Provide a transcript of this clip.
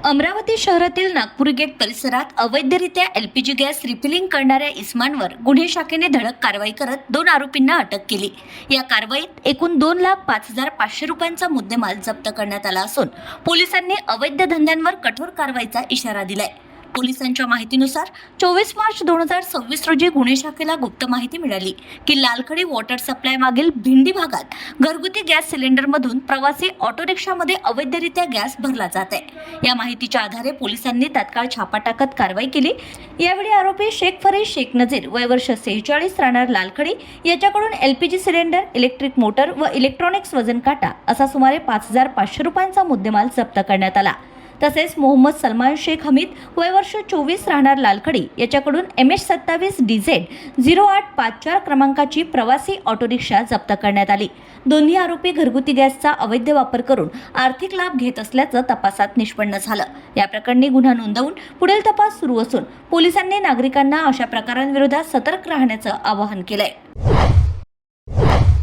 अमरावती शहरातील नागपूर गेट परिसरात अवैधरित्या एलपीजी गॅस रिफिलिंग करणाऱ्या इस्मांवर गुन्हे शाखेने धडक कारवाई करत 2 आरोपींना अटक केली। या कारवाईत एकूण 2,05,500 रुपयांचा मुद्देमाल जप्त करण्यात आला असून पोलिसांनी अवैध धंद्यांवर कठोर कारवाईचा इशारा दिलाय। पोलिसांच्या माहितीनुसार 24 मार्च 2026 रोजी गुन्हे शाखेला गुप्त माहिती मिळाली की लालखडी वॉटर सप्लाय मागील भिंडी भागात घरगुती गॅस सिलेंडरमधून प्रवासी ऑटो रिक्षामध्ये अवैधरित्या गॅस भरला जात आहे। या माहितीच्या आधारे पोलिसांनी तात्काळ छापा टाकत कारवाई केली। यावेळी आरोपी शेख फरीद शेख नजीर वय वर्ष 46 राहणार लालखडी याच्याकडून एलपीजी सिलेंडर, इलेक्ट्रिक मोटर व इलेक्ट्रॉनिक्स वजन काटा असा सुमारे 5,500 रुपयांचा मुद्देमाल जप्त करण्यात आला। तसेच मोहम्मद सलमान शेख हमीद वय वर्ष 24 राहणार लालखडी याच्याकडून MH27 DZ 0854 क्रमांकाची प्रवासी ऑटो रिक्षा जप्त करण्यात आली। दोन्ही आरोपी घरगुती गॅसचा अवैध वापर करून आर्थिक लाभ घेत असल्याचं तपासात निष्पन्न झालं। या प्रकरणी गुन्हा नोंदवून पुढील तपास सुरू असून पोलिसांनी नागरिकांना अशा प्रकारांविरोधात सतर्क राहण्याचं आवाहन केलंय।